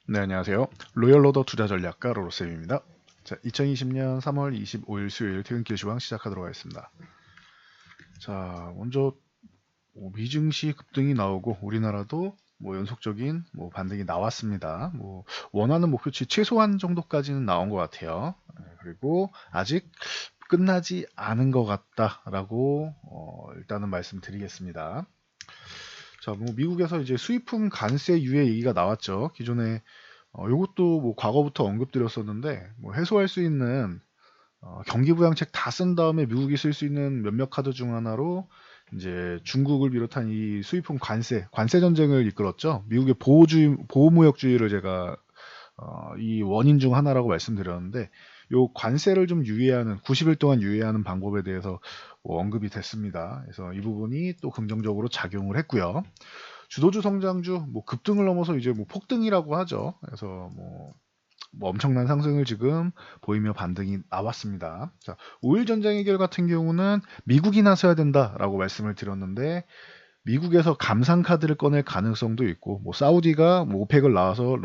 네, 안녕하세요. 로열로더 투자전략가 로로쌤입니다. 자, 2020년 3월 25일 수요일 퇴근길 시황 시작하도록 하겠습니다. 자, 먼저 미증시 급등이 나오고 우리나라도 연속적인 반등이 나왔습니다. 원하는 목표치 최소한 정도까지는 나온 것 같아요. 그리고 아직 끝나지 않은 것 같다라고 일단은 말씀드리겠습니다. 자, 미국에서 이제 수입품 관세 유예 얘기가 나왔죠. 기존에 요것도 과거부터 언급드렸었는데 해소할 수 있는 경기부양책 다 쓴 다음에 미국이 쓸 수 있는 몇몇 카드 중 하나로 이제 중국을 비롯한 이 수입품 관세 전쟁을 이끌었죠. 미국의 보호무역주의를 제가 이 원인 중 하나라고 말씀드렸는데 요 관세를 좀 유예하는 90일 동안 유예하는 방법에 대해서 언급이 됐습니다. 그래서 이 부분이 또 긍정적으로 작용을 했고요. 주도주 성장주 급등을 넘어서 이제 폭등이라고 하죠. 그래서 엄청난 상승을 지금 보이며 반등이 나왔습니다. 자, 5일 전쟁 해결 같은 경우는 미국이 나서야 된다라고 말씀을 드렸는데 미국에서 감상 카드를 꺼낼 가능성도 있고 사우디가 오펙을 나와서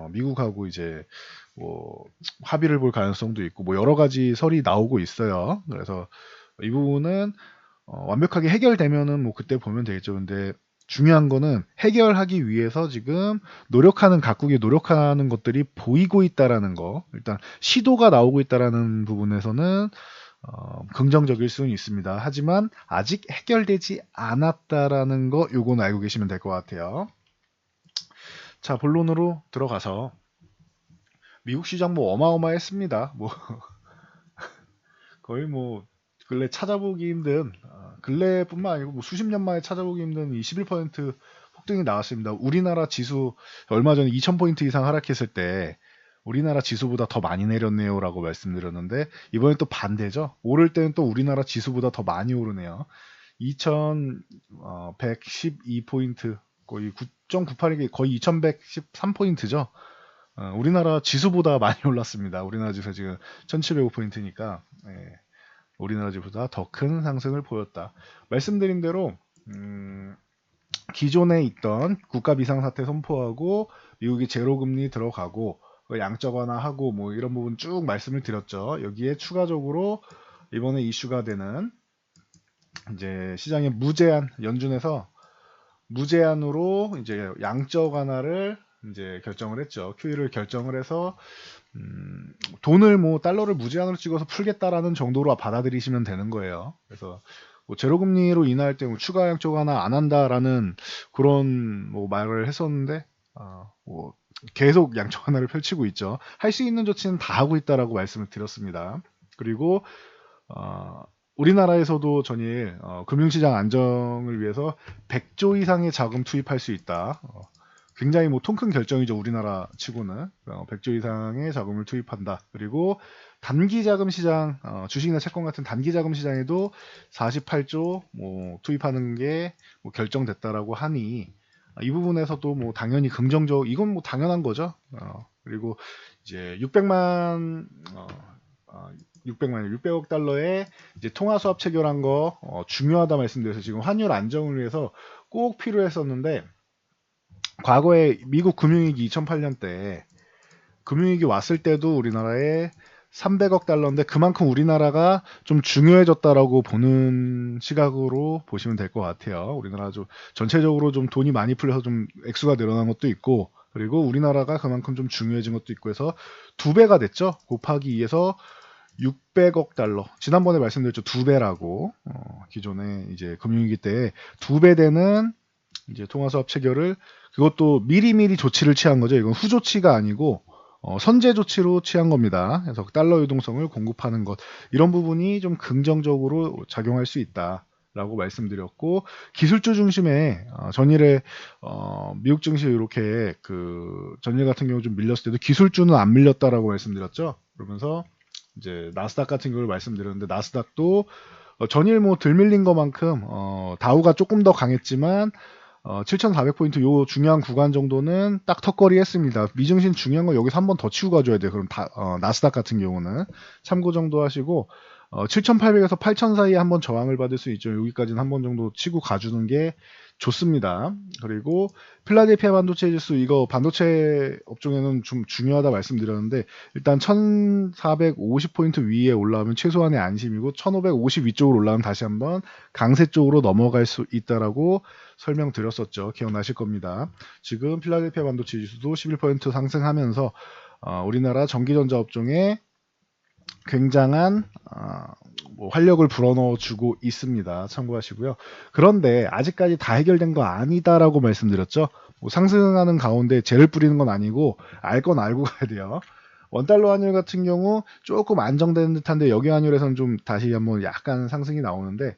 미국하고 이제 합의를 볼 가능성도 있고 여러 가지 설이 나오고 있어요. 그래서 이 부분은 완벽하게 해결되면은 그때 보면 되겠죠. 근데 중요한 거는 해결하기 위해서 지금 각국이 노력하는 것들이 보이고 있다라는 거. 일단 시도가 나오고 있다라는 부분에서는 긍정적일 수는 있습니다. 하지만 아직 해결되지 않았다라는 거 요건 알고 계시면 될 것 같아요. 자, 본론으로 들어가서 미국 시장 어마어마했습니다. 거의 근래 찾아보기 힘든 근래뿐만 아니고 수십 년 만에 찾아보기 힘든 21% 폭등이 나왔습니다. 우리나라 지수 얼마 전에 2000포인트 이상 하락했을 때 우리나라 지수보다 더 많이 내렸네요 라고 말씀드렸는데 이번엔 또 반대죠. 오를 때는 또 우리나라 지수보다 더 많이 오르네요. 2112포인트 거의 9.98이 거의 2113포인트죠. 우리나라 지수보다 많이 올랐습니다. 우리나라 지수 지금 1705포인트니까 우리나라 지수보다 더 큰 상승을 보였다. 말씀드린 대로 기존에 있던 국가 비상사태 선포하고 미국이 제로금리 들어가고 양적 완화하고 이런 부분 쭉 말씀을 드렸죠. 여기에 추가적으로 이번에 이슈가 되는 이제 시장의 무제한 연준에서 무제한으로 이제 양적 완화를 이제 결정을 했죠. QE를 결정을 해서 돈을 달러를 무제한으로 찍어서 풀겠다라는 정도로 받아들이시면 되는 거예요. 그래서 제로금리로 인할 때 추가 양적 완화 안 한다라는 그런 말을 했었는데 계속 양적 완화를 펼치고 있죠. 할 수 있는 조치는 다 하고 있다라고 말씀을 드렸습니다. 그리고 우리나라에서도 전일 금융시장 안정을 위해서 100조 이상의 자금 투입할 수 있다. 굉장히 통 큰 결정이죠. 우리나라 치고는 100조 이상의 자금을 투입한다. 그리고 단기 자금 시장, 주식이나 채권 같은 단기 자금 시장에도 48조 투입하는 게 결정됐다라고 하니 이 부분에서도 당연히 긍정적, 이건 당연한 거죠. 그리고 이제 600억 달러의 이제 통화 수합 체결한 거 중요하다 말씀드려서 지금 환율 안정을 위해서 꼭 필요했었는데 과거에 미국 금융위기 2008년 때 금융위기 왔을 때도 우리나라에 300억 달러인데 그만큼 우리나라가 좀 중요해졌다라고 보는 시각으로 보시면 될 것 같아요. 우리나라 좀 전체적으로 좀 돈이 많이 풀려서 좀 액수가 늘어난 것도 있고 그리고 우리나라가 그만큼 좀 중요해진 것도 있고 해서 2배가 됐죠. 곱하기 2에서 600억 달러. 지난번에 말씀드렸죠. 2배라고. 기존에 이제 금융위기 때 2배 되는 이제 통화수합 체결을 그것도 미리미리 조치를 취한 거죠. 이건 후조치가 아니고 선제 조치로 취한 겁니다. 그래서 달러 유동성을 공급하는 것 이런 부분이 좀 긍정적으로 작용할 수 있다라고 말씀드렸고 기술주 중심의 전일에 미국 증시 이렇게 그 전일 같은 경우 좀 밀렸을 때도 기술주는 안 밀렸다라고 말씀드렸죠. 그러면서 이제 나스닥 같은 경우를 말씀드렸는데 나스닥도 전일 덜 밀린 것만큼 다우가 조금 더 강했지만 7,400포인트 요 중요한 구간 정도는 딱 턱걸이 했습니다. 미증신 중요한 건 여기서 한 번 더 치고 가줘야 돼요. 그럼 나스닥 같은 경우는 참고 정도 하시고 7,800에서 8,000 사이에 한번 저항을 받을 수 있죠. 여기까지는 한 번 정도 치고 가주는 게 좋습니다. 그리고 필라델피아 반도체 지수, 이거 반도체 업종에는 좀 중요하다 말씀드렸는데, 일단 1450포인트 위에 올라오면 최소한의 안심이고 1550 위쪽으로 올라오면 다시 한번 강세 쪽으로 넘어갈 수 있다라고 설명드렸었죠. 기억나실 겁니다. 지금 필라델피아 반도체 지수도 11% 상승하면서 우리나라 전기전자 업종에 굉장한 뭐 활력을 불어넣어주고 있습니다. 참고하시고요. 그런데 아직까지 다 해결된 거 아니다라고 말씀드렸죠. 뭐 상승하는 가운데 재를 뿌리는 건 아니고 알 건 알고 가야 돼요. 원달러 환율 같은 경우 조금 안정되는 듯한데, 여기 환율에서는 좀 다시 한번 약간 상승이 나오는데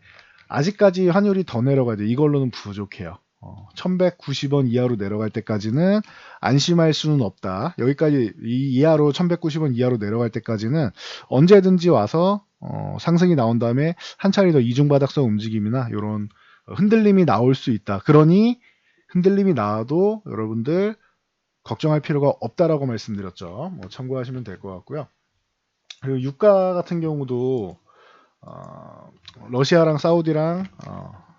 아직까지 환율이 더 내려가야 돼. 이걸로는 부족해요. 1190원 이하로 내려갈 때까지는 안심할 수는 없다. 여기까지 이하로 1190원 이하로 내려갈 때까지는 언제든지 와서 상승이 나온 다음에 한 차례 더 이중바닥성 움직임이나 이런 흔들림이 나올 수 있다. 그러니 흔들림이 나와도 여러분들 걱정할 필요가 없다라고 말씀드렸죠. 뭐 참고하시면 될 것 같고요. 그리고 유가 같은 경우도 러시아랑 사우디랑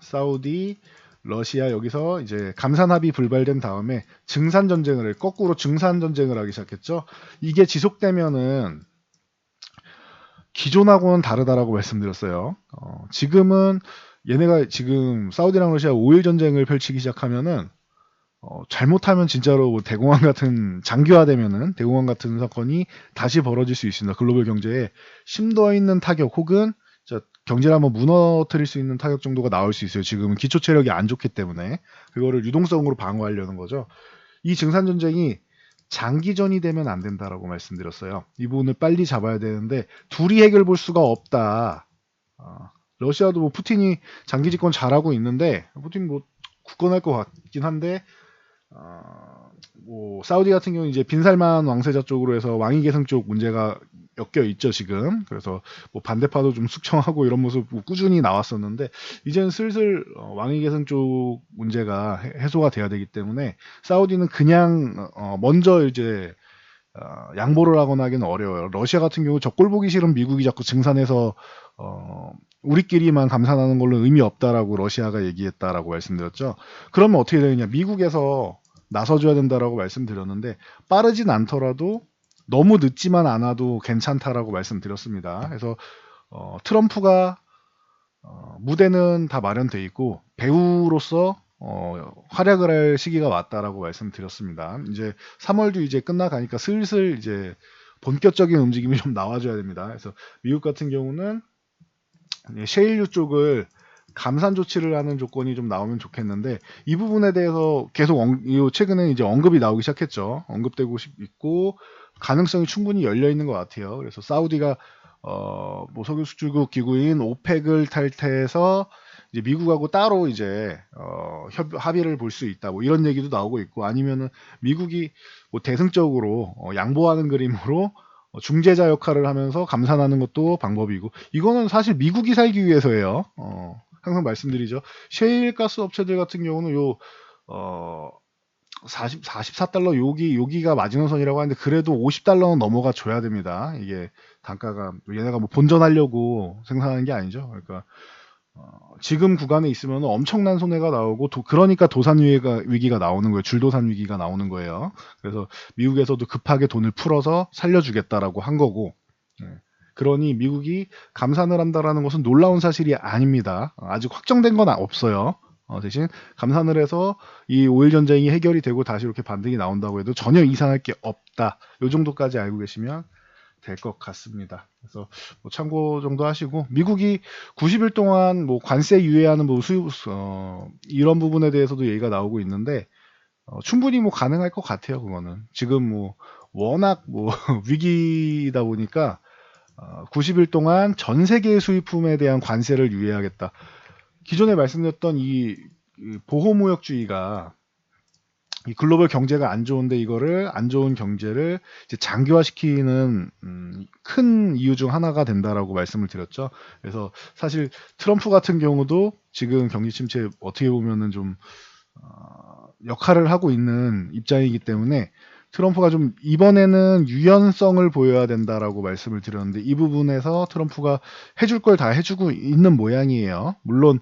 사우디, 러시아 여기서 이제 감산 합의 불발된 다음에 증산 전쟁을 거꾸로 증산 전쟁을 하기 시작했죠. 이게 지속되면은 기존하고는 다르다라고 말씀드렸어요. 지금은 얘네가 지금 사우디랑 러시아 5일 전쟁을 펼치기 시작하면은 잘못하면 진짜로 뭐 대공황 같은 장기화되면은 대공황 같은 사건이 다시 벌어질 수 있습니다. 글로벌 경제에 심도 있는 타격 혹은 경제를 한번 무너뜨릴 수 있는 타격 정도가 나올 수 있어요. 지금은 기초 체력이 안 좋기 때문에 그거를 유동성으로 방어하려는 거죠. 이 증산 전쟁이 장기전이 되면 안 된다라고 말씀드렸어요. 이 부분을 빨리 잡아야 되는데 둘이 해결 볼 수가 없다. 러시아도 뭐 푸틴이 장기 집권 잘하고 있는데 푸틴 뭐 굳건할 것 같긴 한데 뭐 사우디 같은 경우는 이제 빈살만 왕세자 쪽으로 해서 왕위 계승 쪽 문제가 엮여 있죠 지금. 그래서 뭐 반대파도 좀 숙청하고 이런 모습 꾸준히 나왔었는데 이제는 슬슬 왕위 계승 쪽 문제가 해소가 돼야 되기 때문에 사우디는 그냥 먼저 이제 양보를 하거나 하기는 어려워요. 러시아 같은 경우 저꼴 보기 싫은 미국이 자꾸 증산해서 우리끼리만 감산하는 걸로 의미 없다라고 러시아가 얘기했다라고 말씀드렸죠. 그러면 어떻게 되느냐? 미국에서 나서줘야 된다라고 말씀드렸는데 빠르진 않더라도 너무 늦지만 않아도 괜찮다라고 말씀드렸습니다. 그래서 트럼프가 무대는 다 마련돼 있고 배우로서 활약을 할 시기가 왔다라고 말씀드렸습니다. 이제 3월도 이제 끝나가니까 슬슬 이제 본격적인 움직임이 좀 나와줘야 됩니다. 그래서 미국 같은 경우는 셰일유 쪽을 감산 조치를 하는 조건이 좀 나오면 좋겠는데 이 부분에 대해서 계속 최근에 이제 언급이 나오기 시작했죠. 언급되고 있고 가능성이 충분히 열려 있는 것 같아요. 그래서 사우디가 뭐 석유 수출국 기구인 오펙을 탈퇴해서 이제 미국하고 따로 이제 합의를 볼 수 있다. 뭐 이런 얘기도 나오고 있고 아니면은 미국이 뭐 대승적으로 양보하는 그림으로 중재자 역할을 하면서 감산하는 것도 방법이고 이거는 사실 미국이 살기 위해서예요. 항상 말씀드리죠. 셰일가스 업체들 같은 경우는 요 44달러 여기가 마지노선이라고 하는데 그래도 50달러는 넘어가 줘야 됩니다. 이게 단가가 얘네가 뭐 본전하려고 생산하는 게 아니죠. 그러니까 지금 구간에 있으면 엄청난 손해가 나오고 그러니까 도산 위기가 나오는 거예요. 줄도산 위기가 나오는 거예요. 그래서 미국에서도 급하게 돈을 풀어서 살려주겠다라고 한 거고 그러니 미국이 감산을 한다라는 것은 놀라운 사실이 아닙니다. 아직 확정된 건 없어요. 대신 감산을 해서 이 오일 전쟁이 해결이 되고 다시 이렇게 반등이 나온다고 해도 전혀 이상할 게 없다. 이 정도까지 알고 계시면 될 것 같습니다. 그래서 뭐 참고 정도 하시고 미국이 90일 동안 뭐 관세 유예하는 뭐 이런 부분에 대해서도 얘기가 나오고 있는데 충분히 뭐 가능할 것 같아요. 그거는 지금 뭐 워낙 뭐 위기다 보니까 90일 동안 전 세계 수입품에 대한 관세를 유예하겠다. 기존에 말씀드렸던 이 보호무역주의가 이 글로벌 경제가 안 좋은데 이거를 안 좋은 경제를 이제 장기화시키는 큰 이유 중 하나가 된다라고 말씀을 드렸죠. 그래서 사실 트럼프 같은 경우도 지금 경기 침체 어떻게 보면은 좀 역할을 하고 있는 입장이기 때문에 트럼프가 좀 이번에는 유연성을 보여야 된다라고 말씀을 드렸는데 이 부분에서 트럼프가 해줄 걸 다 해주고 있는 모양이에요. 물론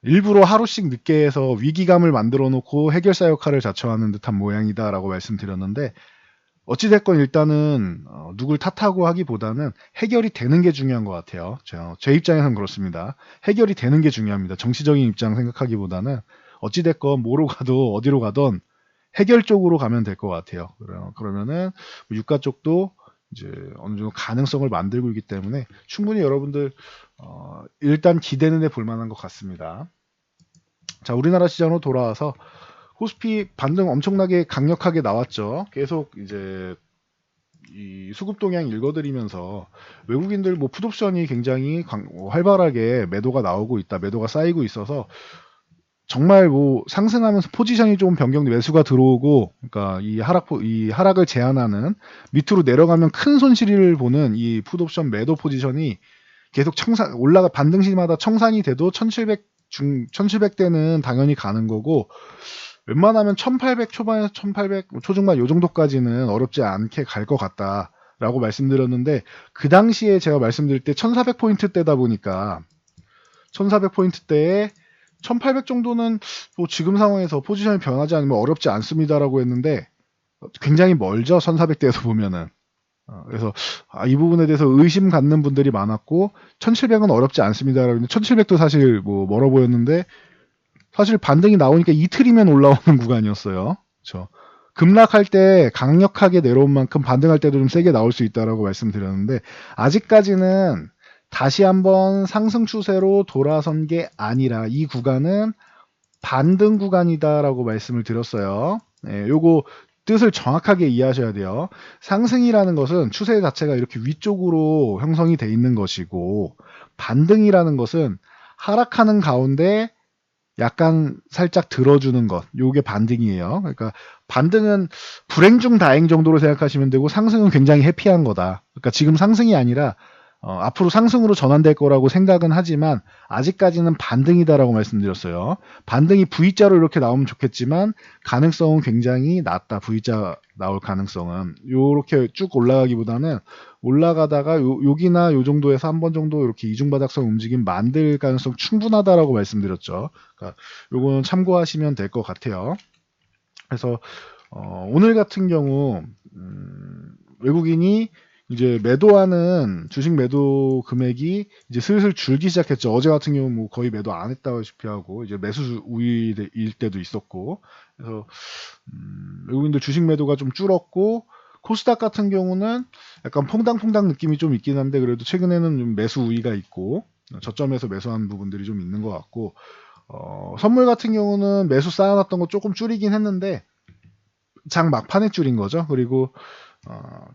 일부러 하루씩 늦게 해서 위기감을 만들어 놓고 해결사 역할을 자처하는 듯한 모양이다라고 말씀드렸는데, 어찌됐건 일단은 누굴 탓하고 하기보다는 해결이 되는 게 중요한 것 같아요. 제 입장에선 그렇습니다. 해결이 되는 게 중요합니다. 정치적인 입장 생각하기보다는 어찌됐건 뭐로 가도 어디로 가던 해결 쪽으로 가면 될 것 같아요. 그러면은 유가 쪽도 이제 어느 정도 가능성을 만들고 있기 때문에 충분히 여러분들 일단 기대는 해 볼 만한 것 같습니다. 자, 우리나라 시장으로 돌아와서 코스피 반등 엄청나게 강력하게 나왔죠. 계속 이제 이 수급 동향 읽어드리면서 외국인들 뭐 풋옵션이 굉장히 활발하게 매도가 나오고 있다, 매도가 쌓이고 있어서 정말 뭐 상승하면서 포지션이 좀 변경돼 매수가 들어오고, 그러니까 이 하락을 제한하는 밑으로 내려가면 큰 손실을 보는 이 풋옵션 매도 포지션이 계속 반등 시마다 청산이 돼도 1700대는 당연히 가는 거고, 웬만하면 1800 초반에서 1800 초중반 요 정도까지는 어렵지 않게 갈 것 같다라고 말씀드렸는데, 그 당시에 제가 말씀드릴 때 1400포인트 대다 보니까 1400포인트 대에 1800 정도는 뭐 지금 상황에서 포지션이 변하지 않으면 어렵지 않습니다라고 했는데 굉장히 멀죠. 1400대에서 보면은. 그래서 이 부분에 대해서 의심 갖는 분들이 많았고, 1700은 어렵지 않습니다라고 했는데 1700도 사실 뭐 멀어 보였는데 사실 반등이 나오니까 이틀이면 올라오는 구간이었어요. 그렇죠. 급락할 때 강력하게 내려온 만큼 반등할 때도 좀 세게 나올 수 있다라고 말씀드렸는데, 아직까지는 다시 한번 상승 추세로 돌아선 게 아니라 이 구간은 반등 구간이다라고 말씀을 드렸어요. 요거 뜻을 정확하게 이해하셔야 돼요. 상승이라는 것은 추세 자체가 이렇게 위쪽으로 형성이 돼 있는 것이고, 반등이라는 것은 하락하는 가운데 약간 살짝 들어주는 것, 요게 반등이에요. 그러니까 반등은 불행 중 다행 정도로 생각하시면 되고, 상승은 굉장히 해피한 거다. 그러니까 지금 상승이 아니라 앞으로 상승으로 전환될 거라고 생각은 하지만 아직까지는 반등이다라고 말씀드렸어요. 반등이 V자로 이렇게 나오면 좋겠지만 가능성은 굉장히 낮다. V자 나올 가능성은 요렇게 쭉 올라가기보다는 올라가다가 여기나 요 정도에서 한 번 정도 이렇게 이중바닥성 움직임 만들 가능성 충분하다라고 말씀드렸죠. 그러니까 요거는 참고하시면 될 것 같아요. 그래서 오늘 같은 경우 외국인이 이제 매도하는 주식 매도 금액이 이제 슬슬 줄기 시작했죠. 어제 같은 경우 뭐 거의 매도 안 했다시피 하고 이제 매수 우위일 때도 있었고, 그래서 외국인들 주식 매도가 좀 줄었고, 코스닥 같은 경우는 약간 퐁당퐁당 느낌이 좀 있긴 한데 그래도 최근에는 좀 매수 우위가 있고 저점에서 매수한 부분들이 좀 있는 것 같고, 선물 같은 경우는 매수 쌓아놨던 거 조금 줄이긴 했는데 장 막판에 줄인 거죠. 그리고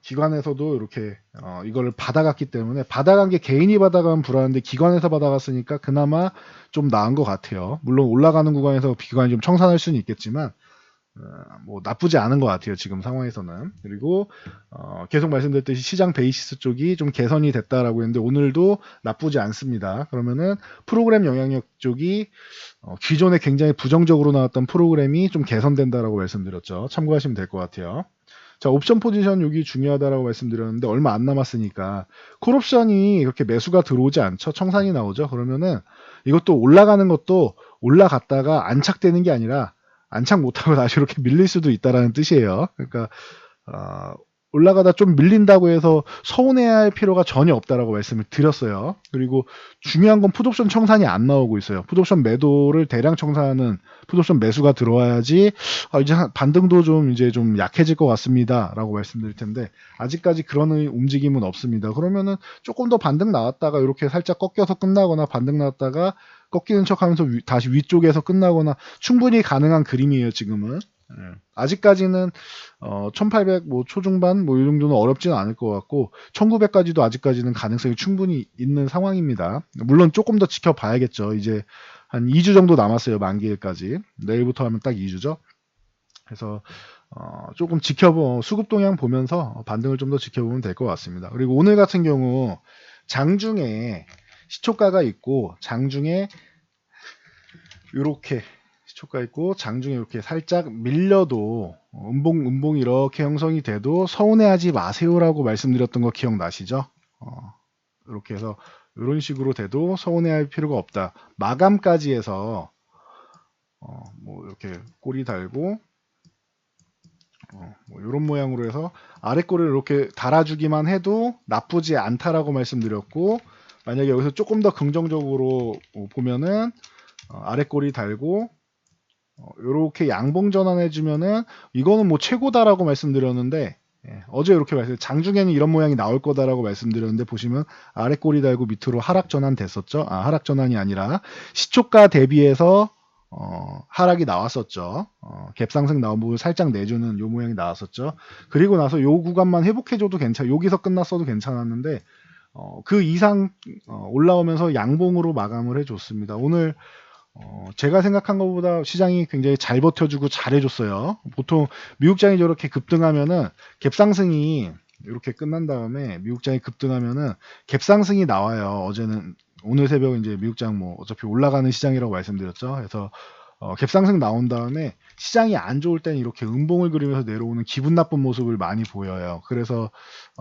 기관에서도 이렇게 이거를 받아갔기 때문에, 받아간 게 개인이 받아가면 불안한데 기관에서 받아갔으니까 그나마 좀 나은 것 같아요. 물론 올라가는 구간에서 기관이 좀 청산할 수는 있겠지만 뭐 나쁘지 않은 것 같아요. 지금 상황에서는. 그리고 계속 말씀드렸듯이 시장 베이시스 쪽이 좀 개선이 됐다라고 했는데 오늘도 나쁘지 않습니다. 그러면은 프로그램 영향력 쪽이 기존에 굉장히 부정적으로 나왔던 프로그램이 좀 개선된다라고 말씀드렸죠. 참고하시면 될 것 같아요. 자, 옵션 포지션 여기 중요하다라고 말씀드렸는데 얼마 안 남았으니까 콜옵션이 이렇게 매수가 들어오지 않죠. 청산이 나오죠. 그러면은 이것도 올라가는 것도 올라갔다가 안착되는 게 아니라 안착 못하고 다시 이렇게 밀릴 수도 있다라는 뜻이에요. 그러니까 올라가다 좀 밀린다고 해서 서운해할 필요가 전혀 없다라고 말씀을 드렸어요. 그리고 중요한 건 풋옵션 청산이 안 나오고 있어요. 풋옵션 매도를 대량 청산하는 풋옵션 매수가 들어와야지 이제 반등도 좀 이제 좀 약해질 것 같습니다라고 말씀드릴 텐데 아직까지 그런 움직임은 없습니다. 그러면은 조금 더 반등 나왔다가 이렇게 살짝 꺾여서 끝나거나 반등 나왔다가 꺾이는 척하면서 다시 위쪽에서 끝나거나 충분히 가능한 그림이에요. 지금은. 아직까지는 1800 뭐 초중반 뭐 이 정도는 어렵지는 않을 것 같고 1900까지도 아직까지는 가능성이 충분히 있는 상황입니다. 물론 조금 더 지켜봐야겠죠. 이제 한 2주 정도 남았어요. 만기일까지. 내일부터 하면 딱 2주죠. 그래서 조금 수급 동향 보면서 반등을 좀 더 지켜보면 될 것 같습니다. 그리고 오늘 같은 경우 장중에 시초가가 있고 장중에 이렇게 시초가 있고 장중에 이렇게 살짝 밀려도 음봉 이렇게 형성이 돼도 서운해하지 마세요라고 말씀드렸던 거 기억나시죠? 이렇게 해서 이런 식으로 돼도 서운해할 필요가 없다. 마감까지 해서 뭐 이렇게 꼬리 달고 뭐 이런 모양으로 해서 아래 꼬리를 이렇게 달아주기만 해도 나쁘지 않다라고 말씀드렸고, 만약에 여기서 조금 더 긍정적으로 보면은 아래 꼬리 달고 이렇게 양봉 전환해주면은 이거는 뭐 최고다라고 말씀드렸는데, 어제 이렇게 장중에는 이런 모양이 나올 거다라고 말씀드렸는데, 보시면 아래 꼬리 달고 밑으로 하락 전환 됐었죠. 하락 전환이 아니라 시초가 대비해서 하락이 나왔었죠. 갭 상승 나온 부분 살짝 내주는 요 모양이 나왔었죠. 그리고 나서 요 구간만 회복해줘도 여기서 끝났어도 괜찮았는데 그 이상 올라오면서 양봉으로 마감을 해줬습니다. 오늘 제가 생각한 것보다 시장이 굉장히 잘 버텨주고 잘해줬어요. 보통 미국장이 저렇게 급등하면은 갭상승이 이렇게 끝난 다음에 미국장이 급등하면은 갭상승이 나와요. 어제는 오늘 새벽 이제 미국장 뭐 어차피 올라가는 시장이라고 말씀드렸죠. 그래서 갭상승 나온 다음에 시장이 안 좋을 때는 이렇게 음봉을 그리면서 내려오는 기분 나쁜 모습을 많이 보여요. 그래서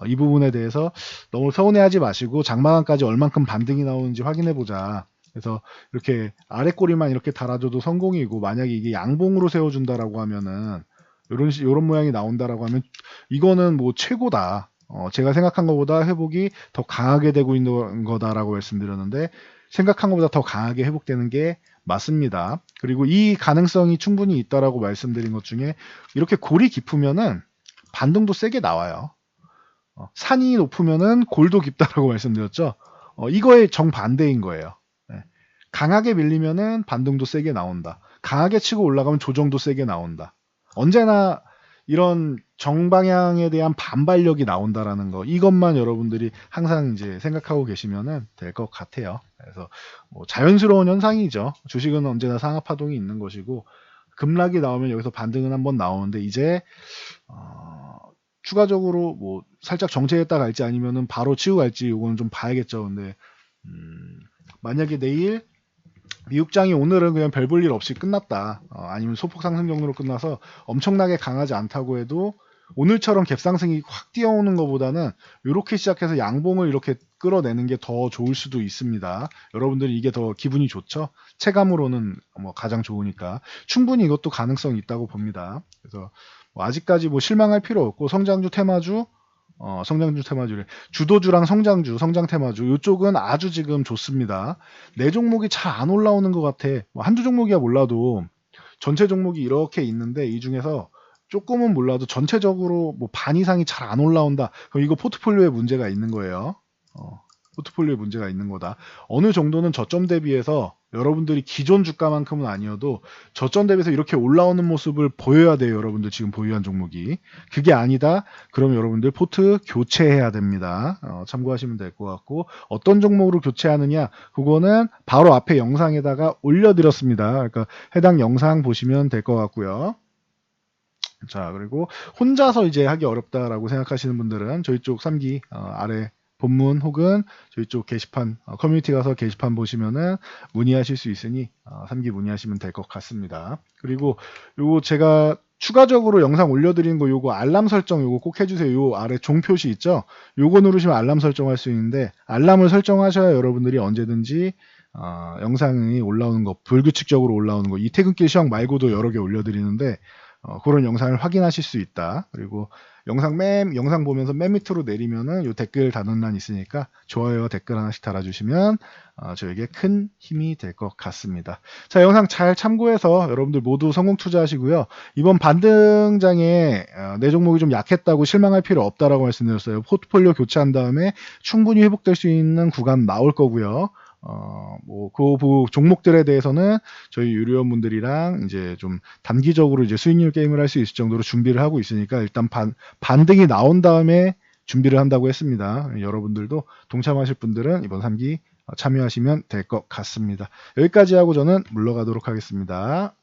이 부분에 대해서 너무 서운해하지 마시고 장마감까지 얼만큼 반등이 나오는지 확인해 보자. 그래서 이렇게 아래 꼬리만 이렇게 달아줘도 성공이고, 만약에 이게 양봉으로 세워준다라고 하면은 요런 모양이 나온다라고 하면 이거는 뭐 최고다. 제가 생각한 것보다 회복이 더 강하게 되고 있는 거다라고 말씀드렸는데, 생각한 것보다 더 강하게 회복되는 게 맞습니다. 그리고 이 가능성이 충분히 있다라고 말씀드린 것 중에 이렇게 골이 깊으면은 반등도 세게 나와요. 산이 높으면은 골도 깊다라고 말씀드렸죠. 이거의 정반대인 거예요. 강하게 밀리면은 반등도 세게 나온다. 강하게 치고 올라가면 조정도 세게 나온다. 언제나 이런 정방향에 대한 반발력이 나온다라는 거, 이것만 여러분들이 항상 이제 생각하고 계시면은 될 것 같아요. 그래서 뭐 자연스러운 현상이죠. 주식은 언제나 상하파동이 있는 것이고, 급락이 나오면 여기서 반등은 한번 나오는데, 이제 추가적으로 뭐 살짝 정체했다 갈지 아니면은 바로 치고 갈지 이거는 좀 봐야겠죠. 근데 만약에 내일 미국장이 오늘은 그냥 별 볼 일 없이 끝났다. 아니면 소폭 상승 정도로 끝나서 엄청나게 강하지 않다고 해도 오늘처럼 갭상승이 확 뛰어오는 것보다는 이렇게 시작해서 양봉을 이렇게 끌어내는 게 더 좋을 수도 있습니다. 여러분들이 이게 더 기분이 좋죠? 체감으로는 뭐 가장 좋으니까 충분히 이것도 가능성이 있다고 봅니다. 그래서 뭐 아직까지 뭐 실망할 필요 없고, 성장주 테마주래. 주도주랑 성장 테마주 이쪽은 아주 지금 좋습니다. 내 종목이 잘 안 올라오는 것 같아. 뭐 한두 종목이야 몰라도 전체 종목이 이렇게 있는데 이 중에서 조금은 몰라도 전체적으로 뭐 반 이상이 잘 안 올라온다. 그럼 이거 포트폴리오에 문제가 있는 거예요. 포트폴리오에 문제가 있는 거다. 어느 정도는 저점 대비해서 여러분들이 기존 주가만큼은 아니어도 저점 대비해서 이렇게 올라오는 모습을 보여야 돼요. 여러분들 지금 보유한 종목이. 그게 아니다. 그럼 여러분들 포트 교체해야 됩니다. 참고하시면 될 것 같고, 어떤 종목으로 교체하느냐, 그거는 바로 앞에 영상에다가 올려드렸습니다. 그러니까 해당 영상 보시면 될 것 같고요. 자, 그리고 혼자서 이제 하기 어렵다라고 생각하시는 분들은 저희 쪽 3기 아래 본문 혹은 저희 쪽 게시판, 커뮤니티 가서 게시판 보시면은 문의하실 수 있으니 3기 문의하시면 될 것 같습니다. 그리고 요거 제가 추가적으로 영상 올려드린 거, 요거 알람 설정 요거 꼭 해주세요. 요 아래 종 표시 있죠? 요거 누르시면 알람 설정할 수 있는데, 알람을 설정하셔야 여러분들이 언제든지 영상이 올라오는 거, 불규칙적으로 올라오는 거, 이 퇴근길 시황 말고도 여러 개 올려드리는데 그런 영상을 확인하실 수 있다. 그리고 영상 보면서 맨 밑으로 내리면은 요 댓글 단원란 있으니까 좋아요, 댓글 하나씩 달아주시면 저에게 큰 힘이 될 것 같습니다. 자, 영상 잘 참고해서 여러분들 모두 성공 투자하시고요. 이번 반등장에 내 종목이 좀 약했다고 실망할 필요 없다라고 말씀드렸어요. 포트폴리오 교체한 다음에 충분히 회복될 수 있는 구간 나올 거고요. 그 종목들에 대해서는 저희 유료원분들이랑 이제 좀 단기적으로 이제 수익률 게임을 할 수 있을 정도로 준비를 하고 있으니까, 일단 반등이 나온 다음에 준비를 한다고 했습니다. 여러분들도 동참하실 분들은 이번 3기 참여하시면 될 것 같습니다. 여기까지 하고 저는 물러가도록 하겠습니다.